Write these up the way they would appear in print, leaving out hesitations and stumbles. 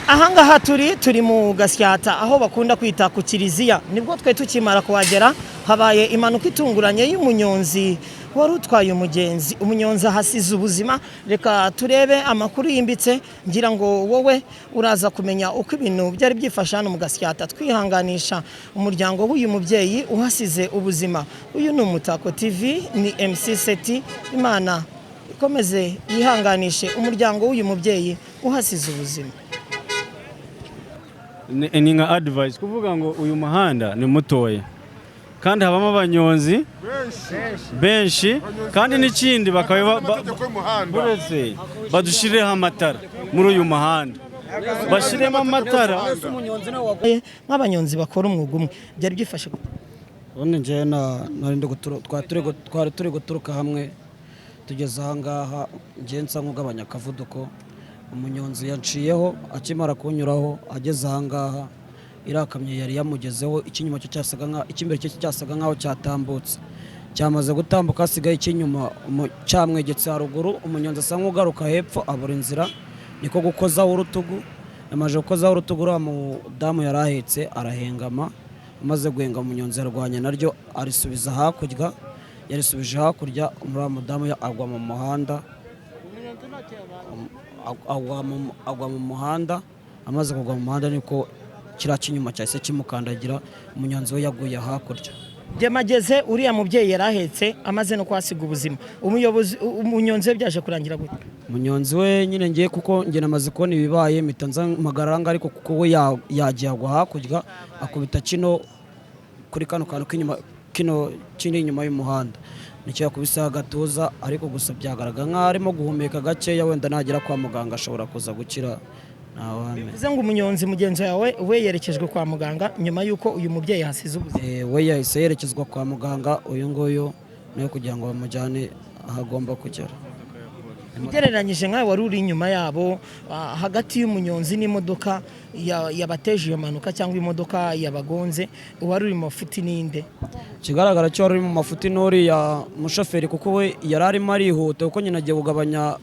Ahangaha turi mu Gasyata aho bakunda kwita ku Kiliziya nibwo twe tukimara kuhagera habaye impanuka itunguranye y'umunyonzi wari utwaye umugenzi umunyonzi hasize ubuzima. Reka turebe amakuru yimbitse ngira ngo wowe uraza kumenya uko ibintu byari byifashe hano mu Gasyata. Twihanganisha umuryango w'uyu mubyeyi uhasize ubuzima. Uyu ni Umutako TV, ni MC Seti. Imana ikomeze yihanganishe umuryango w'uyu mubyeyi uhasize ubuzima. Ni nka advice kuvuga ngo uyu muhanda ni mutoya kandi habamo abanyonzi benshi kandi n'ikindi bakaba buretse badushireho amatara muri uyu muhanda bashiremo amatara nk'abanyonzi bakora umwuga umwe byari byifashe none nje twari turi guturuka hamwe tugeze ahangaha nje nsa nk'ugabanya akavuduko umunyonzi yaciyeho akimara kunyuraho ageze ahangaha irakamye yari yamugezeho ikinyuma cyo ikimbere cyo cyasaga nkaho cyatambutse cyamaze gutambuka asigaye ikinyuma cyamwegetse haruguru umunyonzi asa nk'ugaruka hepfo abura inzira niko gukozaho urutugu yamaje gukozaho urutugu uriya mudamu yari ahetse arahengama amaze guhenga umunyonzi yarwanya naryo arisubiza hakurya yarisubije hakurya uriya mudamu agwa mu muhanda agwa mu muhanda amaze kugwa mu muhanda niko kiriya kinyuma cyahise kimukandagira umunyonzi we yaguye hakurya. Byamageze uriya mubyeyi yarahetse amaze no kwasiga ubuzima. Umunyonzi we byaje kurangira gute? Umunyonzi we nyine ngiye kuko nge namaze kubona ibibaye mitanza magaranga ariko kuko we yagiye agwa hakurya akubita kino kuri kano kantu kino kindi inyuma y'umuhanda nicyo yakubise agatuza ariko gusa byagaragara nkaho arimo guhumeka gakeya wenda nagera kwa muganga ashobora kuza gukira. Bivuze ngo umunyonzi mugenzi wawe we yerekejwe kwa muganga nyuma yuko uyu mubyeyi hasize ubuzima. We yahise yerekezwa kwa muganga uyu nguyu nayo kugira ngo bamujyane ahagomba kugera. Ugereranyije nkawe wari uri inyuma yabo hagati y'umunyonzi n'imodoka yabateje iyo mpanuka cyangwa imodoka yabagonze wari uri mu mafuti ninde? Kigaragara cyo wari uri mu mafuti n'uri ya mushoferi kuko we yari arimo arihuta kuko nyine agiye kugabanya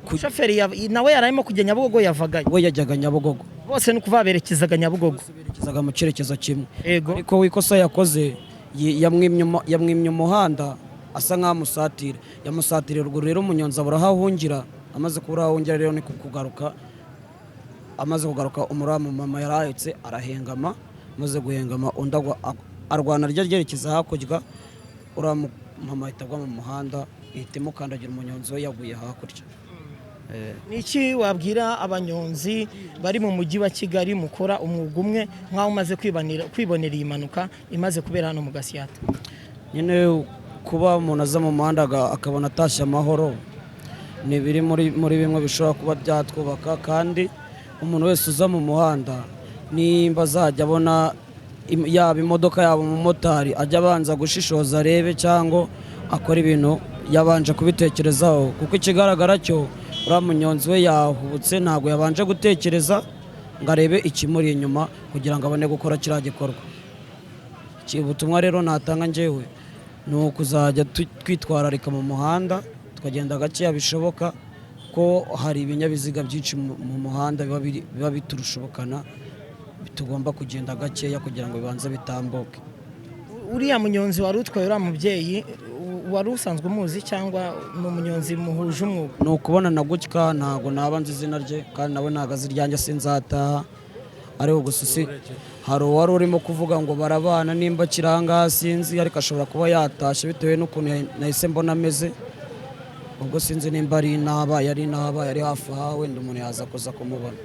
Shoferi nawe yararimo kujya Nyabugogo yavagaye. We yajyaga Nyabugogo. Bose nuko baberekezaga Nyabugogo. Berekezaga mu cyerekezo kimwe. Ariko wikosa yakoze yamwimye umuhanda asa nk'amusatire. Yamusatire ruguru rero umunyonzi abura ahungira amaze kubura ahungira rero niko kugaruka. Amaze kugaruka umuramu mama yarahetse arahengama amaze guhengama undagwa arwana ryerekeza hakurya uramu mama itabwa mu muhanda ihitemo kandagira umunyonzi we yaguye hakurya. Niki wabwira abanyonzi bari mu mujyi wa Kigali mukora umwuga umwe nkaho umaze kwibonera iyi mpanuka imaze kubera hano mu Gasyata? Nyine kuba umuntu aza mu muhanda akabona atashye amahoro ni biri muri bimwe bishobora kuba byatwubaka kandi umuntu wese uza mu muhanda nimba azajya abona yaba imodoka yaba umumotari ajya abanza gushishoza arebe cyangwa akora ibintu yabanje kubitekerezaho kuko ikigaragara cyo uriya munyonzi we yahubutse ntabwo yabanje gutekereza ngo arebe ikimuri inyuma kugira ngo abone gukora kiriya gikorwa. Ubutumwa rero natanga njyewe ni ukuzajya twitwararika mu muhanda tukagenda gakeya bishoboka ko hari ibinyabiziga byinshi mu muhanda biba biturushobokana tugomba kugenda gakeya kugira ngo bibanze bitambuke. Uriya munyonzi wari utwaye uriya mubyeyi wari usanzwe umuzi cyangwa ni umunyonzi muhuje umwuga? Ni ukubona na gutya ntabwo naba nzi izina rye kandi nawe ntabwo azi iryanjye sinzataha ariho gusa hari uwari urimo kuvuga ngo barabana nimba kiranga sinzi ariko ashobora kuba yatashye bitewe n'ukuntu nahise mbona ameze ubwo sinzi nimba ari yari hafi aho wenda umuntu yaza kuza kumubona.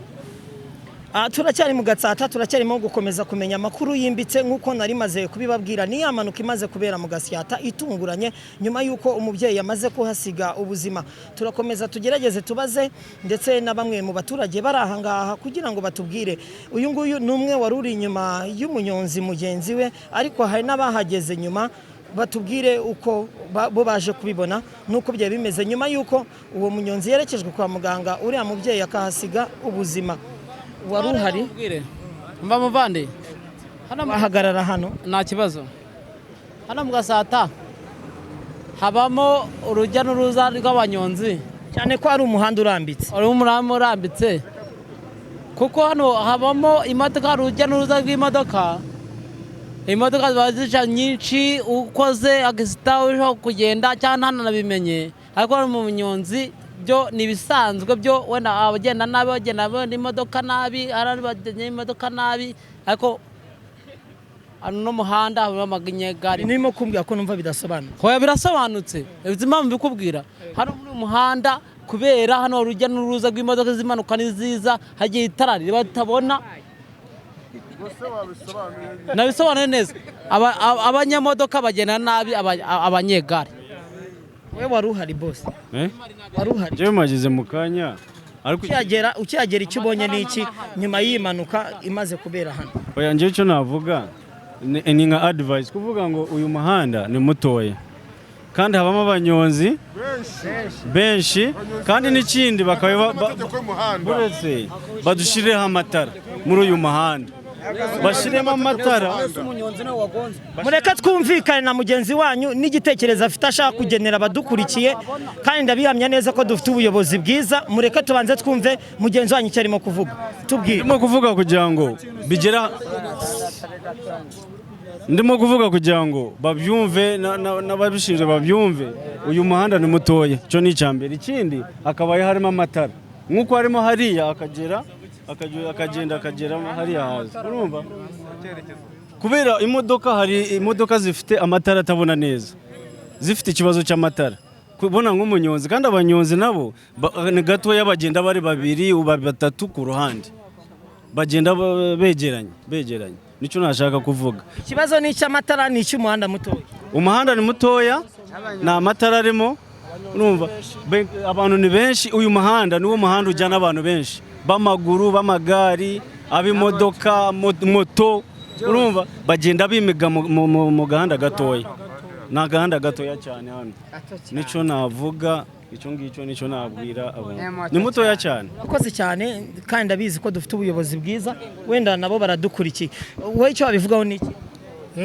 Turacyari mu Gatsata turacyarimo gukomeza kumenya amakuru yimbitse nkuko nari maze kubibabwira ni yamanuka imaze kubera mu Gasyata itunguranye nyuma yuko umubyeyi yamaze kuhasiga ubuzima. Turakomeza tugerageze tubaze ndetse na bamwe mu baturage bari ahangaha kugira ngo batubwire uyu nguyu numwe wari uri inyuma y'umunyonzi mugenzi we ariko hari n'abahageze nyuma batubwire uko bo baje kubibona nuko bye bimeze nyuma yuko uwo munyonzi yerekejwe kwa muganga uriya mubyeyi akahasiga ubuzima. Wari uhari? Mba muvande bahagarara hano nta kibazo. Hano mu Gasyata habamo urujya n'uruza rw'abanyonzi cyane ko ari umuhanda urambitse. Ari umuhanda urambitse kuko hano habamo imodoka, urujya n'uruza rw'imodoka. Imodoka ziba zica nyinshi, ukoze agisita uriho kugenda cyangwa ntanabimenye, ariko mu munyonzi byo ni ibisanzwe, byo wenda abagenda nabi bagenda imodoka nabi, abandi bagenda imodoka nabi, ariko hano no muhanda habamo amanyegari. Nimo kumbwira ko numva bidasobanutse. Hoya birasobanutse, uzi impamvu bikubwira, hano muri muhanda kubera hano urujya n'uruza rw'imodoka zimanuka n'iziza, hagiye itara batabona. Nabisobanuye neza, abanyamodoka bagenda nabi abanyegari. Wewe wari uhari boss? Wari uhari? Je magize mu kanya ariko ukiyagera icyo ubonye n'iki nyuma y'impanuka imaze kubera hano? Oya nje cyo navuga ni nka advice kuvuga ngo uyu muhanda ni mutoya kandi habamo abanyonzi benshi kandi n'ikindi bakaba buretse badushireho amatara muri uyu muhanda, bashiremo amatara. Mureka twumvikane na mugenzi wanyu n'igitekerezo afite ashaka kugenera abadukurikiye, kandi ndabihamya neza ko dufite ubuyobozi bwiza. Mureka tubanze twumve mugenzi wanyu icyo arimo kuvuga. Tubwire. Ndimo kuvuga kugira ngo babyumve n'ababishinzwe babyumve, uyu muhanda ni mutoya, cyo ni icyambere. Ikindi akabaye harimo amatara nk'uko harimo hariya akagenda hariya haza, urumva? Kubera hari imodoka zifite amatara atabona neza, zifite ikibazo cy'amatara, kubona nk'umunyonzi, kandi abanyonzi nabo ni gatoya, bagenda bari babiri batatu ku ruhande, bagenda begeranye. Nicyo nashaka kuvuga. Ikibazo ni icy'amatara, ni icy'umuhanda mutoya. Umuhanda ni mutoya, nta matara arimo, urumva? Abantu ni benshi, uyu muhanda niwo muhanda ujyana abantu benshi, b'amaguru, b'amagari, ab'imodoka, moto, urumva? Bagenda bimiga mu gahanda gatoya. Ni agahanda gatoya cyane hano. Nicyo navuga, nicyo nabwira abantu. Ni mutoya cyane. Akoze cyane, kandi ndabizi ko dufite ubuyobozi bwiza, wenda nabo baradukurikiye. Wowe icyo wabivugaho ni iki?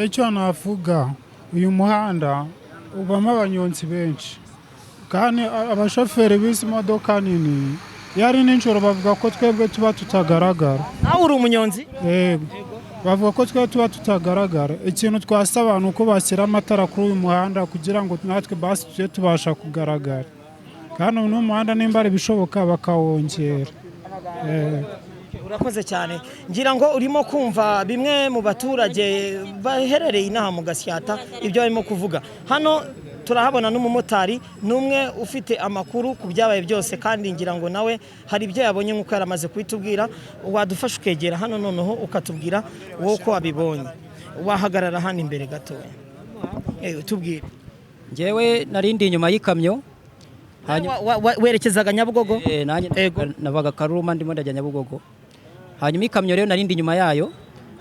Icyo navuga, uyu muhanda ubamo abanyonzi benshi, kandi abashoferi b'izi modoka nini yari nijoro bavuga ko twebwe tuba tutagaragara. Nawe uri umunyonzi? Yego, bavuga ko twebwe tuba tutagaragara. Ikintu twasaba ni uko bashyira amatara kuri uyu muhanda kugira ngo natwe basi tujye tubasha kugaragara, kandi uyu muhanda nimba ari bishoboka bakawongera. Urakoze cyane. Ngira ngo urimo kumva bimwe mu baturage baherereye inaha mu Gasyata ibyo barimo kuvuga. Hano turahabona n'umumotari, n'umwe ufite amakuru ku byabaye byose, kandi ngira ngo nawe hari ibyo yabonye nk'uko yaramaze kubitubwira. Wadufasha ukegera hano noneho ukatubwira wowe uko wabibonye. Wahagarara hano imbere gatoya. Tubwire. Njyewe narindi inyuma y'ikamyo. Werekezaga Nyabugogo? Navaga Karuma ndimo ndajya Nyabugogo. Hanyuma ikamyo rero narindi inyuma yayo.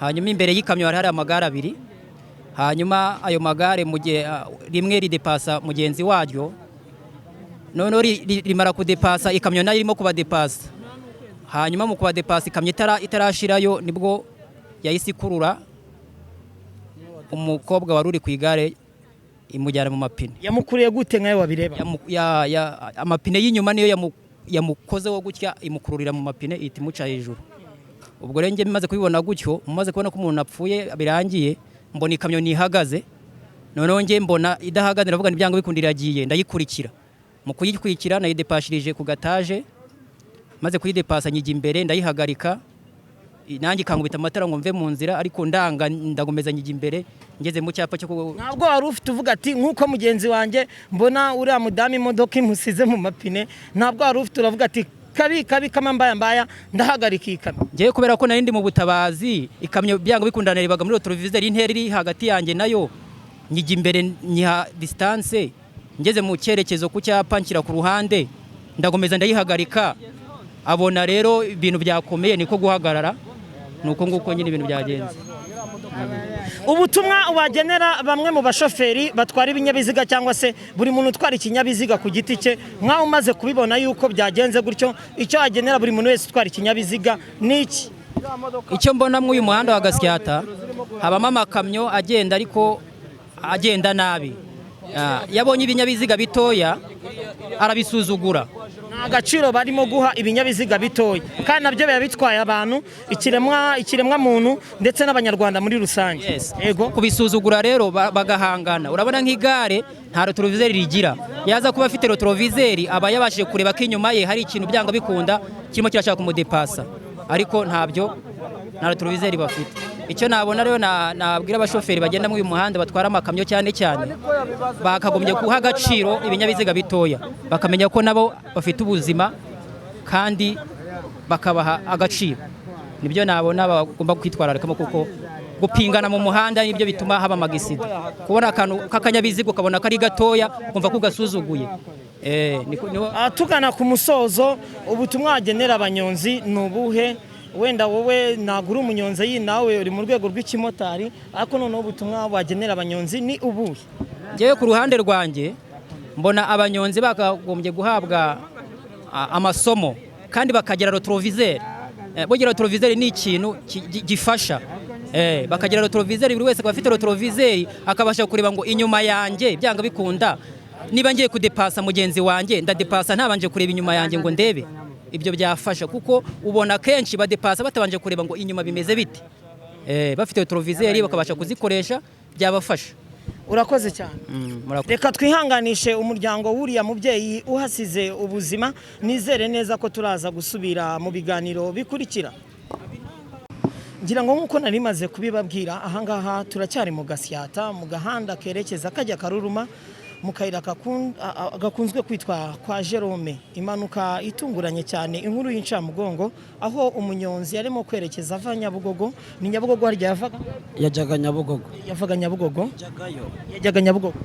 Hanyuma imbere y'ikamyo hari amagare abiri. Hanyuma ayo magare rimwe ridepasa mugenzi waryo, none rimara kudepasa ikamyo nayo irimo kubadepasa. Hanyuma mu kubadepasa ikamyo itarashirayo nibwo yahise ikurura umukobwa wari uri ku igare imujyana mu mapine. Yamukuriye gute nkayo wabireba? Amapine y'inyuma niyo yamukozeho gutya, imukururira mu mapine ihita imuca hejuru. Ubwo rero njye bimaze kubibona gutyo, mumaze kubona ko umuntu apfuye birangiye, mbona ikamyo nihagaze, noneho njye mbona idahagaze, ndavuga n'ibyanga bikundira yagiye, ndayikurikira. Mu kuyikurikira nayidepashirije ku gataje, maze kuyidepasa njya imbere ndayihagarika, nanjye kankubita amatara ngo mve mu nzira, ariko ndagomeza njya imbere, ngeze mu cyapa cyo ntabwo wari ufite uvuga ati nk'uko mugenzi wanjye mbona uriya mudamu imodoka imusize mu mapine, ntabwo wari ufite uravuga ati kabi kama mbaya ndahagarika ikamyo? Ngiye kubera ko nari ndi mu butabazi, ikamyo byanga bikundana ribaga muri autoviseur, intera iri hagati yanjye nayo, njya imbere nyiha distance, ngeze mu cyerekezo ku cyapa nshyira ku ruhande, ndagomeza ndayihagarika. Abona rero ibintu byakomeye niko guhagarara, nuko nguko nyine ibintu byagenze. Ubutumwa wagenera bamwe mu bashoferi batwara ibinyabiziga cyangwa se buri muntu utwara ikinyabiziga ku giti cye, mwaho umaze kubibona yuko byagenze gutyo, icyo wagenera buri muntu wese utwara ikinyabiziga niki? Icyo mbona mu uyu muhanda wa Gasyata habamo amakamyo agenda, ariko agenda nabi. Yabonye ibinyabiziga bitoya arabisuzugura, agaciro barimo guha ibinyabiziga bitoya kandi nabyo biba bitwaye abantu ikiremwa muntu ndetse n'abanyarwanda muri rusange. Yego kubisuzugura rero bagahangana. Urabona nk'igare nta rotorovizeri rigira, yaza kuba afite rotorovizeri aba yabashije kureba ko inyuma ye hari ikintu byanga bikunda kirimo kirashaka kumudepasa, ariko ntabyo, nta rotorovizeri bafite. Icyo nabona rero nabwira abashoferi bagenda mu uyu muhanda batwara amakamyo cyane bakagombye guha agaciro ibinyabiziga bitoya, bakamenya ko nabo bafite ubuzima kandi bakabaha agaciro. Nibyo nabona bagomba kwitwararikamo, kuko gupingana mu muhanda nibyo bituma haba amagisida. Kubona akantu k'akanyabiziga ukabona kari gatoya kumva ko gasuzuguye. Tugana ku musozo, ubutumwa wagenera abanyonzi ni ubuhe? Wenda wowe nagura umunyonzi nawe uri mu rwego rw'ikimotari, ariko noneho ubutumwa wagenera abanyonzi ni ubuhe? Ngewe ku ruhande rwanjye mbona abanyonzi bakagombye guhabwa amasomo kandi bakagira rotorovizeri. Bugira rotorovizeri ni ikintu gifasha. Bakagira rotorovizeri, buri wese akaba afite rotorovizeri akabasha kureba ngo inyuma yanjye byanga bikunda, niba ngiye kudepasa mugenzi wanjye ndadepasa ntabanje kureba inyuma yanjye ngo ndebe. Ibyo byafasha kuko ubona kenshi badepasa batabanje kureba ngo inyuma bimeze bite. Bafite rotorovizeri bakabasha kuzikoresha, byabafasha. Urakoze cyane. Reka twihanganishe umuryango w'uriya mubyeyi uhasize ubuzima. Nizere neza ko turaza gusubira mu biganiro bikurikira. Ngira ngo nkuko nari maze kubibabwira, ahangaha turacyari mu Gasyata, mu gahanda kerekeza kajya Karuruma, mu kayira gakunzwe kwitwa kwa Jerome. Impanuka itunguranye cyane, inkuru y'incamugongo, aho umunyonzi yarimo kwerekeza ava Nyabugogo. Ni Nyabugogo harya yavaga? Yajyaga Nyabugogo. Yavaga Nyabugogo? Yajyaga Nyabugogo.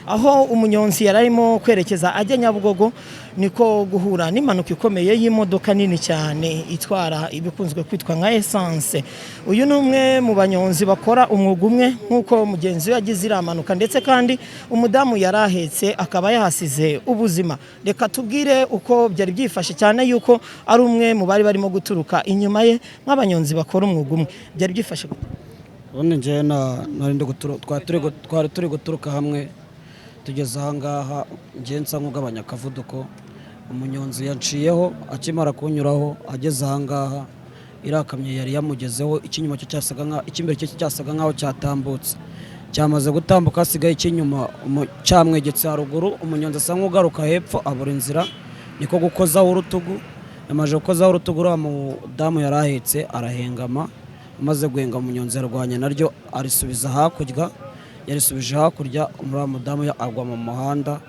Aho umunyonzi yararimo kwerekeza ajya Nyabugogo, niko guhura n'impanuka ikomeye y'imodoka nini cyane itwara ibikunzwe kwitwa nka essence. Uyu ni umwe mu banyonzi bakora umwuga umwe nk'uko mugenzi we yagize iramanuka, ndetse kandi umudamu yarahetse akaba yahasize ubuzima. Reka tubwire uko byari byifashe, cyane yuko ari umwe mu bari barimo guturuka inyuma ye nk'abanyonzi bakora umwuga umwe. Byari byifashe gute? Ubundi nje twari turi guturuka hamwe, tugeze ahangaha nje nsa nk'ugabanya akavuduko, umunyonzi yaciyeho akimara kunyuraho, ageze ahangaha irakamye yari yamugezeho, ikinyuma cyo cyasaga nka ikimbere cyo cyasaga nkaho cyatambutse, cyamaze gutambuka asigaye ikinyuma cyamwegetse haruguru. Umunyonzi asa nk'ugaruka hepfo abura inzira, niko gukozaho urutugu. Yamaje gukozaho urutugu, uriya mudamu yarahetse arahengama, amaze guhenga umunyonzi yarwanya naryo arisubiza hakurya. Yarisubije hakurya, uriya mudamu agwa mu muhanda,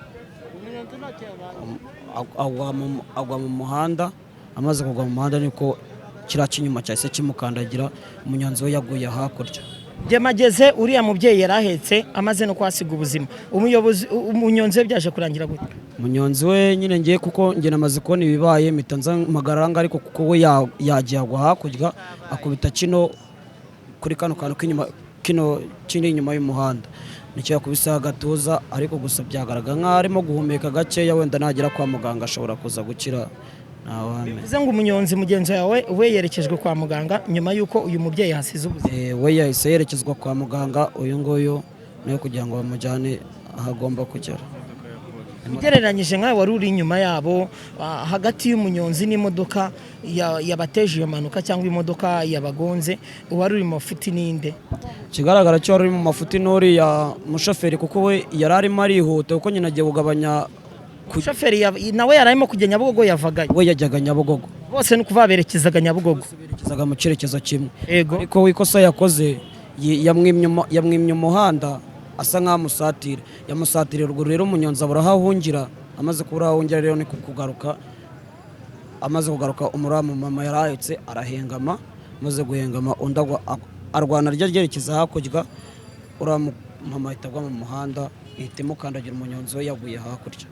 agwa mu muhanda. Amaze kugwa mu muhanda niko kiriya kinyuma cyahise kimukandagira, umunyonzi we yaguye hakurya. Byamageze uriya mubyeyi yarahetse amaze no kwasiga ubuzima. Umunyonzi we byaje kurangira gute? Umunyonzi we nyine ngiye, kuko ngiye namaze kubona ibibaye mpita nza magaranga, ariko kuko we yagiye agwa hakurya akubita kino kuri kano kantu kino kindi inyuma y'umuhanda, nicyo yakubise agatuza, ariko gusa byagaragara nk'aho arimo guhumeka gakeya, wenda nagera kwa muganga ashobora kuza gukira. Bivuze ngo umunyonzi mugenzi wawe we yerekejwe kwa muganga nyuma y'uko uyu mubyeyi hasize ubuzima? We yahise yerekezwa kwa muganga, uyu nguyu niyo kugira ngo bamujyane aho agomba kugera. Ugereranyije nkawe wari uri inyuma yabo, hagati y'umunyonzi n'imodoka yabateje iyo mpanuka cyangwa imodoka yabagonze, wari uri mu mafuti ninde? Kigaragara cyo wari uri mu mafuti n'uriya mushoferi, kuko we yari arimo arihuta, kuko nyine agiye kugabanya. Shoferi nawe yararimo kujya Nyabugogo, yavagayo? We yajyaga Nyabugogo. Bose ni kuva berekezaga Nyabugogo? Berekezaga mu cyerekezo kimwe. Ariko ikosa yakoze yamwimye umuhanda, asa nk'amusatira, yamusatira ruguru. Rero umunyonzi abura aho ahungira, amaze kubura aho ahungira rero ni kugaruka. Amaze kugaruka, umuramu mama yarahetse arahengama, amaze guhengama undi arwana ryerekeza hakurya, uramu mama ahita agwa mu muhanda, ihita imukandagira, umunyonzi we yaguye hakurya.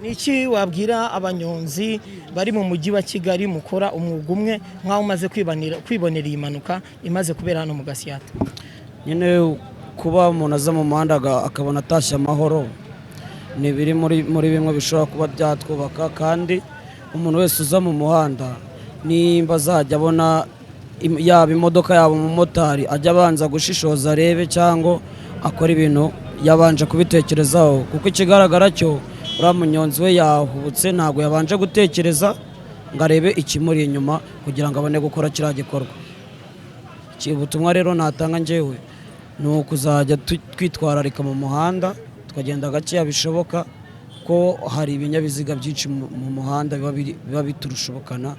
Niki wabwira abanyonzi bari mu mujyi wa Kigali mukora umwuga umwe nk'aho umaze kwibonera iyi mpanuka imaze kubera hano mu Gasyata? Nyine kuba umuntu aza mu muhanda akabona atashye amahoro, ni biri muri bimwe bishobora kuba byatwubaka. Kandi umuntu wese uza mu muhanda, nimba azajya abona yaba imodoka yaba umumotari, ajya abanza gushishoza arebe, cyangwa akora ibintu yabanje kubitekerezaho, kuko ikigaragara cyo uriya munyonzi we yahubutse ntabwo yabanje gutekereza ngo arebe ikimuri inyuma kugira ngo abone gukora kiriya gikorwa. Ubutumwa rero natanga njyewe ni ukuzajya twitwararika mu muhanda tukagenda gakeya bishoboka, ko hari ibinyabiziga byinshi mu muhanda biba biturushobokana,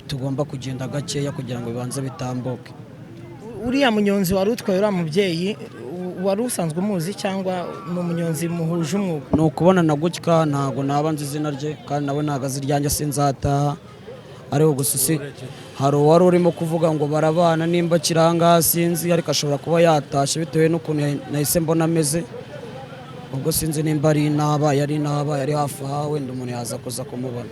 tugomba kugenda gakeya kugira ngo bibanze bitambuke. Uriya munyonzi wari utwaye uriya mubyeyi wari usanzwe umuzi cyangwa ni umunyonzi muhuje umwuga? Ni ukubona na gutya ntabwo naba nzi izina rye kandi nawe ntabwo azi iryanjye sinzataha, ariko gusa hari uwari urimo kuvuga ngo barabana nimba kiranga sinzi, ariko ashobora kuba yatashye bitewe n'ukuntu nahise mbona ameze. Ubwo sinzi nimba ari inaba yari hafi aha, wenda umuntu yaza kuza kumubona.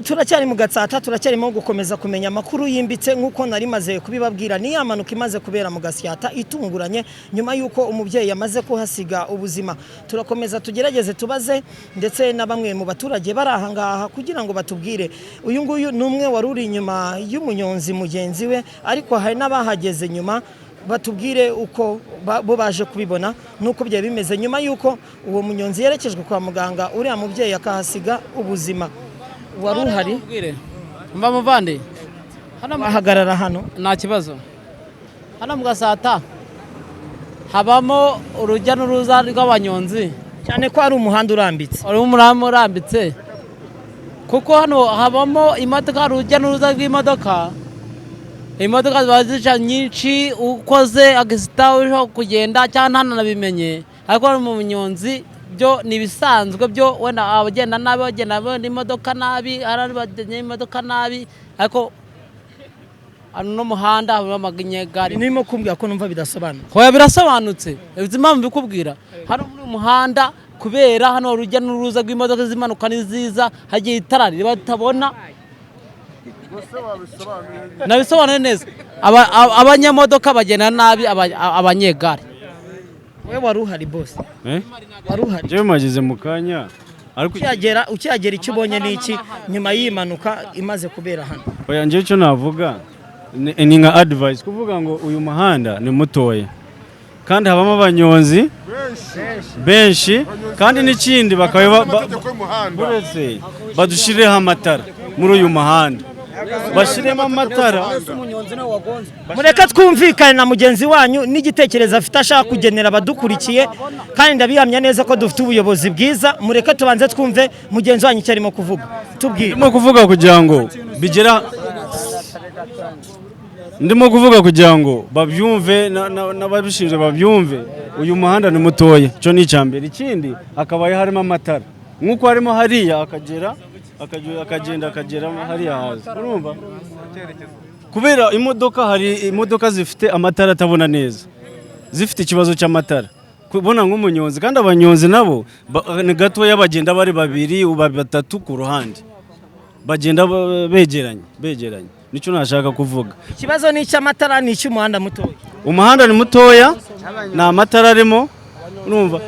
Turacyari mu Gatsata, turacyarimo gukomeza kumenya amakuru yimbitse nk'uko nari maze kubibabwira. Ni yamanuka imaze kubera mu Gasyata itunguranye nyuma y'uko umubyeyi yamaze kuhasiga ubuzima. Turakomeza tugerageze tubaze ndetse na bamwe mu baturage bari aha ngaha kugira ngo batubwire. Uyu nguyu ni umwe wari uri inyuma y'umunyonzi mugenzi we, ariko hari n'abahageze nyuma batubwire uko bo baje kubibona nuko byaje bimeze nyuma y'uko uwo munyonzi yerekejwe kwa muganga, uriya mubyeyi akahasiga ubuzima. Wari uhari? Mva muvande bahagarara hano nta kibazo. Hano mu Gatsata habamo urujya n'uruza rw'abanyonzi, cyane ko ari umuhanda urambitse. ari umurambo urambitse, kuko hano habamo imodoka, urujya n'uruza rw'imodoka. Imodoka ziba zica nyinshi, ukoze agisita uje kugenda cyangwa ntanabimenye, ariko ari mu munyonzi byo ni ibisanzwe, byo wenda abagenda nabi bagenda imodoka nabi, arabagenda imodoka nabi, ariko ano muhanda habamo amagare. Nimo kumbwira ko numva bidasobanutse. Hoya birasobanutse, uzi impamvu bikubwira. Hano muri muhanda kubera hano urujya n'uruza rw'imodoka zimanuka n'iziza, hagiye itara ribatabona. Nabisobanuye neza, abanyamodoka bagenda nabi abanyegare. Wewe wari uhari boss? Wari uhari? Jewe mageze mu kanya, ariko ukihagera icyo ubonye n'iki nyuma y'impanuka imaze kubera hano? oya nje cyo navuga ni nka advice kuvuga ngo uyu muhanda ni mutoya kandi habamo abanyonzi benshi, kandi n'ikindi bakaba buretse badushireho amatara muri uyu muhanda, bashiremo amatara. Mureka twumvikane na mugenzi wanyu n'igitekerezo afite ashaka kugenera abadukurikiye, kandi ndabihamya neza ko dufite ubuyobozi bwiza. Mureka tubanze twumve mugenzi wanyu icyo arimo kuvuga. Tubwire. Ndimo kuvuga kugira ngo babyumve n'ababishinzwe babyumve, uyu muhanda ni mutoya, cyo ni icyambere. Ikindi akabaye harimo amatara nk'uko harimo hariya akagenda akagera hariya haza, urumva? Kubera hari imodoka zifite amatara atabona neza, zifite ikibazo cy'amatara, kubona nk'umunyonzi, kandi abanyonzi nabo ni gatoya, bagenda bari babiri batatu ku ruhande, bagenda begeranye. Nicyo nashaka kuvuga. Ikibazo ni icy'amatara, ni icy'umuhanda mutoya. Umuhanda ni mutoya, nta matara arimo, urumva?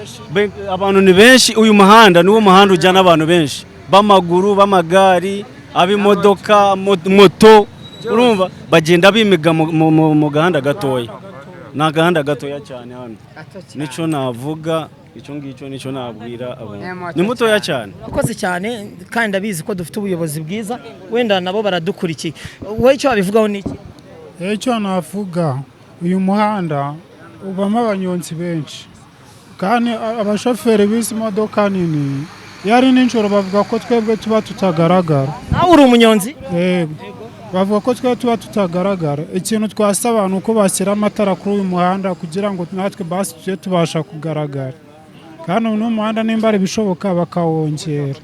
Abantu ni benshi, uyu muhanda niwo muhanda ujyana abantu benshi, b'amaguru, b'amagari, ab'imodoka, moto, urumva? Bagenda bimiga mu gahanda gatoya. Ni gahanda gatoya cyane hano. Nicyo navuga, icyo ngicyo nicyo nabwira abo. Ni mutoya cyane. Akoze cyane, kandi ndabizi ko dufite ubuyobozi bwiza, wenda nabo baradukurikiye. Wowe icyo wabivugaho ni iki? Icyo navuga, uyu muhanda ubamo abanyonzi benshi, kandi abashoferi b'izi modoka nini yari nijoro bavuga ko twebwe tuba tutagaragara. Nawe uri umunyonzi? Yego, bavuga ko twebwe tuba tutagaragara. Ikintu twasaba ni uko bashyira amatara kuri uyu muhanda kugira ngo natwe basi tujye tubasha kugaragara, kandi uyu muhanda nimba ari bishoboka bakawongera.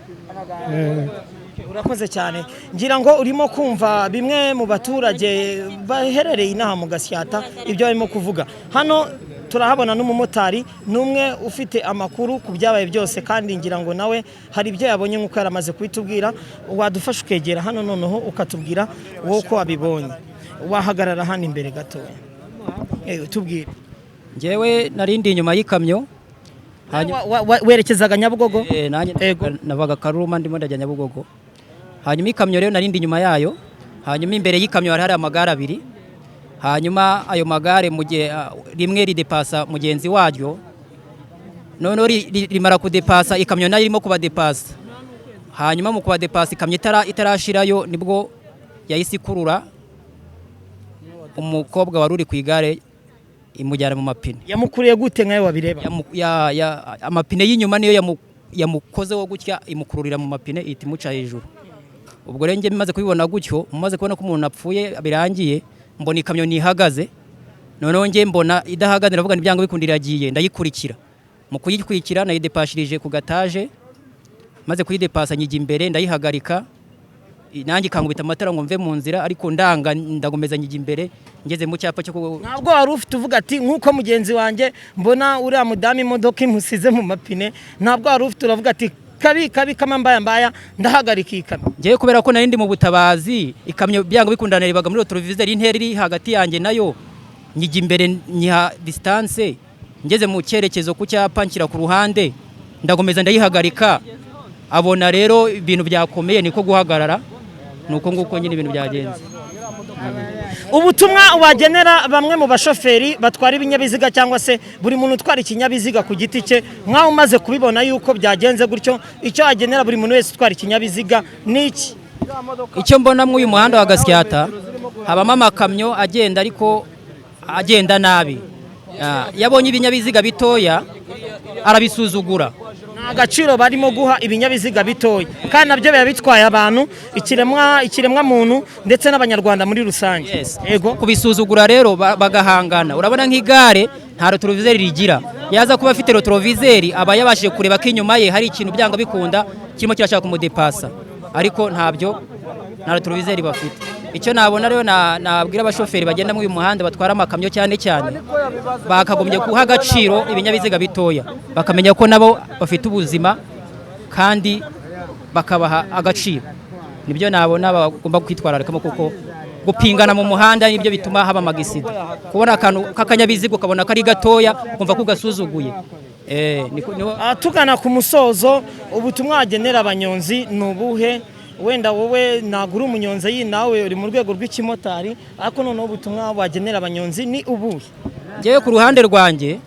Urakoze cyane. Ngira ngo urimo kumva bimwe mu baturage baherereye inaha mu Gasyata ibyo barimo kuvuga. Hano turahabona n'umumotari, n'umwe ufite amakuru ku byabaye byose, kandi ngira ngo nawe hari ibyo yabonye nk'uko yaramaze kubitubwira. Wadufasha ukegera hano noneho ukatubwira wowe uko wabibonye. Wahagarara hano imbere gatoya. Tubwire. Njyewe narindi inyuma y'ikamyo. Werekezaga Nyabugogo? Navaga Karuma ndimo ndajya Nyabugogo. Hanyuma ikamyo rero narindi inyuma yayo. Hanyuma imbere y'ikamyo hari amagare abiri. Hanyuma ayo magare mu gihe rimwe ridepasa mugenzi waryo, noneho rimara kudepasa ikamyo nayo irimo kubadepasa, hanyuma mu kubadepasa ikamyo itarashirayo nibwo yahise ikurura umukobwa wari uri ku igare imujyana mu mapine. Yamukuriye gute nkayo wabireba? Amapine y'inyuma niyo yamukozeho gutya imukururira mu mapine ihita imuca hejuru. Ubwo rero njye bimaze kubibona gutyo, mumaze kubona ko umuntu apfuye birangiye, mbona ikamyo nihagaze, noneho njye mbona idahagaze, ndavuga n'ibyanga bikundira yagiye, ndayikurikira. Mu kuyikurikira nayidepashirije ku gataje, maze kuyidepasa nyijya imbere ndayihagarika, nanjye kangubita amatara ngo mve mu nzira, ariko ndagomeza nyijya imbere ngeze mu cyapa cyo. Ntabwo wari ufite uvuga ati nkuko mugenzi wanjye mbona uriya mudamu imodoka imusize mu mapine, ntabwo wari ufite uravuga ati kabi kama mbaya ndahagarika ikamyo? Ngiye kubera ko nari ndi mu butabazi, ikamyo byanga bikundana ribaga muri televiziyo intera iri hagati yanjye nayo, nyijya imbere nyiha distance, ngeze mu cyerekezo ku cyapa nshyira ku ruhande, ndagomeza ndayihagarika. Abona rero ibintu byakomeye niko guhagarara, nuko nguko nyine ibintu byagenze. Ubutumwa wagenera bamwe mu bashoferi batwara ibinyabiziga cyangwa se buri muntu utwara ikinyabiziga ku giti cye, mwaho umaze kubibona yuko byagenze gutyo, icyo wagenera buri muntu wese utwara ikinyabiziga niki? Icyo mbona mu uyu muhanda wa Gasyata habamo amakamyo agenda ariko agenda nabi, yabonye ibinyabiziga bitoya arabisuzugura. Agaciro barimo guha ibinyabiziga bitoya kandi nabyo biba bitwaye abantu, ikiremwa muntu ndetse n'abanyarwanda muri rusange. Yego, kubisuzugura rero bagahangana. Urabona nk'igare nta retroviseur rigira, yaza kuba afite retroviseur aba yabashije kureba ko inyuma ye hari ikintu byanga bikunda kirimo kirashaka kumudepasa, ariko ntabyo, nta retroviseur bafite. Icyo nabona rero nabwira abashoferi bagenda mu uyu muhanda batwara amakamyo cyane bakagombye guha agaciro ibinyabiziga bitoya, bakamenya ko nabo bafite ubuzima kandi bakabaha agaciro. Nibyo nabona bagomba kwitwararikamo, kuko gupingana mu muhanda nibyo bituma haba amagisida. Kubona akantu k'akanyabiziga ukabona kari gatoya kumva ko gasuzuguye. Tugana ku musozo, ubutumwa wagenera abanyonzi ni ubuhe? Wenda wowe nagura umunyonzi nawe uri mu rwego rw'ikimotari, ariko noneho ubutumwa wagenera abanyonzi ni ubuhe? Ngewe ku ruhande rwanjye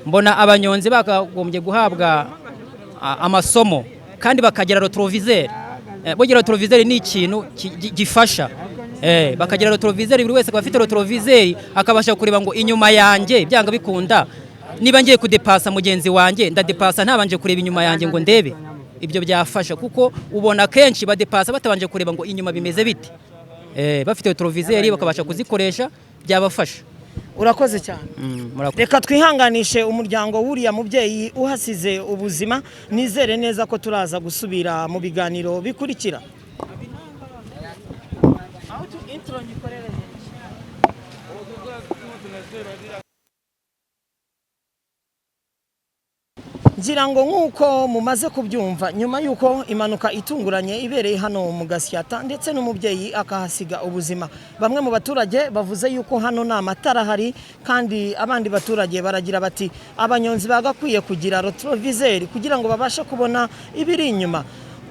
mbona abanyonzi bakagombye guhabwa amasomo kandi bakagira retroviseur. Bogira retroviseur ni ikintu gifasha, bakagira retroviseur, buri wese akaba afite retroviseur akabasha kureba ngo inyuma yanjye byanga bikunda, niba ngiye kudepasa mugenzi wanjye ndadepasa ntabanje kureba inyuma yanjye ngo ndebe. Ibyo byafasha kuko ubona kenshi badepasa batabanje kureba ngo inyuma bimeze bite. Bafite retroviseur bakabasha kuzikoresha, byabafasha. Urakoze cyane. Reka twihanganishe umuryango w'uriya mubyeyi uhasize ubuzima, nizere neza ko turaza gusubira mu biganiro bikurikira. Ngira ngo nk'uko mumaze kubyumva, nyuma y'uko impanuka itunguranye ibereye hano mu Gasyata ndetse n'umubyeyi akahasiga ubuzima, bamwe mu baturage bavuze yuko hano nta matara hari, kandi abandi baturage baragira bati abanyonzi bagakwiye kugira retroviseur kugira ngo babashe kubona ibiri inyuma.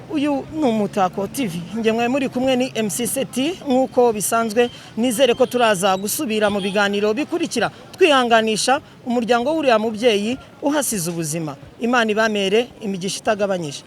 Uyu ni Umutako TV, njye mwe muri kumwe ni MC7, nk'uko bisanzwe nizere ko turaza gusubira mu biganiro bikurikira twihanganisha umuryango w'uriya mubyeyi uhasize ubuzima. Imana ibamere imigisha itagabanyije.